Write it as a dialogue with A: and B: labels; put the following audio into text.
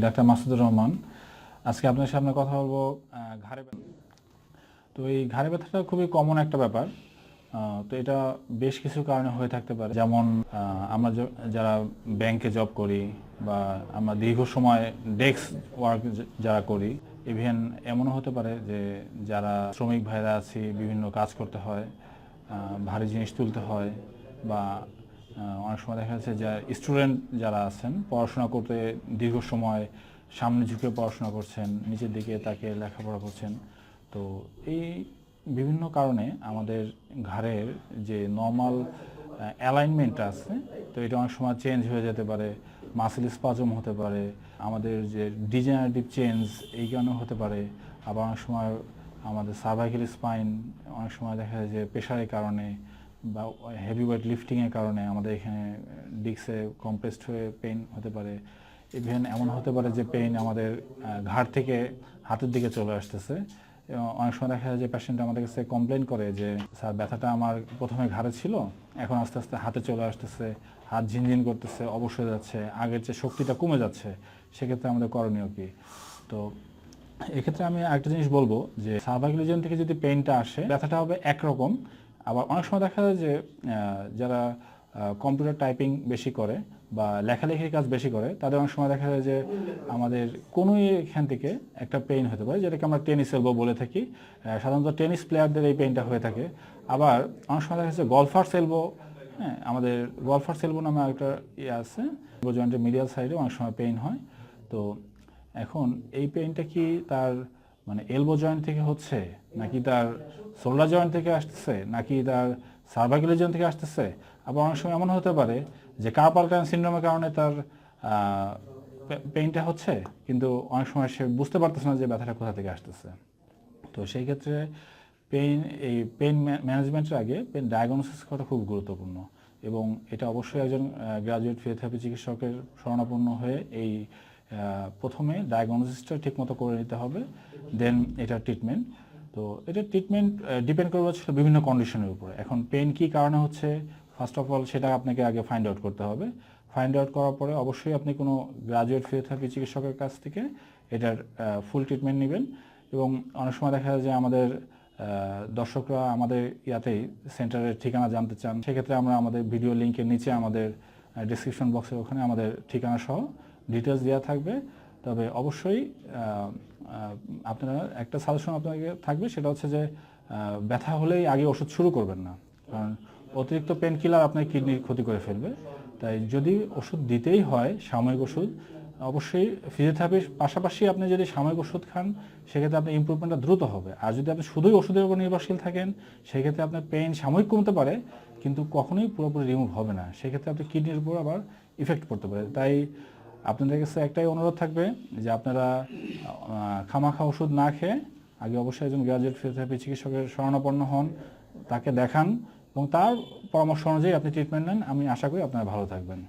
A: Doctor Masudur Rahman. আজকে আপনার সামনে কথা বলবো ঘাড়ে ব্যথা। তো এই ঘাড়ে ব্যথাটা খুবই কমন একটা ব্যাপার। তো এটা বেশ কিছু কারণে হয়ে থাকতে পারে, যেমন আমরা যারা ব্যাংকে জব করি বা আমরা দীর্ঘ সময় ডেস্ক ওয়ার্ক যারা করি, ইভেন এমনও হতে পারে যে যারা শ্রমিক ভাইরা আছি, বিভিন্ন কাজ করতে হয়, ভারী জিনিস তুলতে হয়, বা অনেক সময় দেখা যাচ্ছে যে স্টুডেন্ট যারা আছেন পড়াশোনা করতে দীর্ঘ সময় সামনে ঝুঁকে পড়াশোনা করছেন, নিচের দিকে তাকে লেখাপড়া করছেন। তো এই বিভিন্ন কারণে আমাদের ঘাড়ের যে নর্মাল অ্যালাইনমেন্টটা আছে, তো এটা অনেক সময় চেঞ্জ হয়ে যেতে পারে, মাসেল স্পাজম হতে পারে, আমাদের যে ডিজেনারেটিভ চেঞ্জ এই কারণে হতে পারে। আবার অনেক সময় আমাদের সার্ভাইকাল স্পাইন, অনেক সময় দেখা যায় যে প্রেশারের কারণে বা হেভি ওয়েট লিফটিংয়ের কারণে আমাদের এখানে ডিস্কে কম্প্রেসড হয়ে পেইন হতে পারে। ইভেন এমন হতে পারে যে পেইন আমাদের ঘাড় থেকে হাতের দিকে চলে আসতেছে। অনেক সময় দেখা যায় যে পেশেন্ট আমাদের কাছে কমপ্লেন করে যে স্যার, ব্যথাটা আমার প্রথমে ঘাড়ে ছিল, এখন আস্তে আস্তে হাতে চলে আসতেছে, হাত ঝিনঝিন করতেছে, অবশ হয়ে যাচ্ছে, আগের যে শক্তিটা কমে যাচ্ছে। সেক্ষেত্রে আমাদের করণীয় কী? তো এক্ষেত্রে আমি আরেকটা জিনিস বলবো যে সার্ভাইকাল রিজিয়ন থেকে যদি পেইনটা আসে, ব্যথাটা হবে একরকম। আবার অনেক সময় দেখা যায় যে যারা কম্পিউটার টাইপিং বেশি করে বা লেখালেখির কাজ বেশি করে, তাদের অনেক সময় দেখা যায় যে আমাদের কোনো এখান থেকে একটা পেইন হতে পারে, যেটাকে আমরা টেনিস এলবো বলে থাকি। সাধারণত টেনিস প্লেয়ারদের এই পেইনটা হয়ে থাকে। আবার অনেক সময় দেখা যাচ্ছে গলফার্স এলবো, হ্যাঁ, আমাদের গলফার্স এলবো নামে একটা ইয়ে আছে, এলবো জয়েন্টের মিডিয়াল সাইডে অনেক সময় পেইন হয়। তো এখন এই পেইনটা কি তার মানে এলবো জয়েন্ট থেকে হচ্ছে, নাকি তার শোল্ডার জয়েন্ট থেকে আসতেছে, নাকি তার সার্ভাইকাল রিজিয়ন থেকে আসতেছে? আবার অনেক সময় এমন হতে পারে যে কার্পাল টাইন সিনড্রোমের কারণে তার পেইনটা হচ্ছে, কিন্তু অনেক সময় সে বুঝতে পারতেছে না যে ব্যথাটা কোথা থেকে আসতেছে। তো সেই ক্ষেত্রে পেইন ম্যানেজমেন্টের আগে পেইন ডায়াগনোসিস করা খুব গুরুত্বপূর্ণ, এবং এটা অবশ্যই একজন গ্রাজুয়েট ফিজিওথেরাপি চিকিৎসকের শরণাপন্ন হয়ে এই প্রথমে ডায়াগনোসিসটা ঠিকমতো করে নিতে হবে, দেন এটা ট্রিটমেন্ট। তো এটা ট্রিটমেন্ট ডিপেন্ড করবে হচ্ছে বিভিন্ন কন্ডিশনের উপরে। এখন পেইন কী কারণে হচ্ছে, ফার্স্ট অফ অল সেটা আপনাকে আগে ফাইন্ড আউট করতে হবে। ফাইন্ড আউট করার পরে অবশ্যই আপনি কোনো গ্রাজুয়েট ফিজিওথেরাপি চিকিৎসকের কাছ থেকে এটার ফুল ট্রিটমেন্ট নেবেন। এবং অনেক সময় দেখা যায় যে আমাদের দর্শকরা আমাদের ইয়াতেই সেন্টারের ঠিকানা জানতে চান, সেক্ষেত্রে আমরা আমাদের ভিডিও লিঙ্কের নিচে আমাদের ডিসক্রিপশন বক্সে ওখানে আমাদের ঠিকানা সহ ডিটেলস দেওয়া থাকবে। তবে অবশ্যই আপনারা একটা সাজেশন আপনাকে থাকবে, সেটা হচ্ছে যে ব্যথা হলেই আগে ওষুধ শুরু করবেন না, কারণ অতিরিক্ত পেন কিলার আপনার কিডনির ক্ষতি করে ফেলবে। তাই যদি ওষুধ দিতেই হয়, সাময়িক ওষুধ, অবশ্যই ফিজিওথেরাপির পাশাপাশি আপনি যদি সাময়িক ওষুধ খান, সেক্ষেত্রে আপনার ইমপ্রুভমেন্টটা দ্রুত হবে। আর যদি আপনি শুধুই ওষুধের উপর নির্ভরশীল থাকেন, সেক্ষেত্রে আপনার পেইন সাময়িক কমতে পারে, কিন্তু কখনোই পুরোপুরি রিমুভ হবে না। সেক্ষেত্রে আপনার কিডনির উপর আবার ইফেক্ট পড়তে পারে। তাই আপনাদের কাছে একটাই অনুরোধ থাকবে যে আপনারা খামাখা ওষুধ না খেয়ে আগে অবশ্যই একজন গ্রাজুয়েট ফিজিওথেরাপি চিকিৎসকের শরণাপন্ন হন, তাকে দেখান এবং তার পরামর্শ অনুযায়ী আপনি ট্রিটমেন্ট নেন। আমি আশা করি আপনারা ভালো থাকবেন।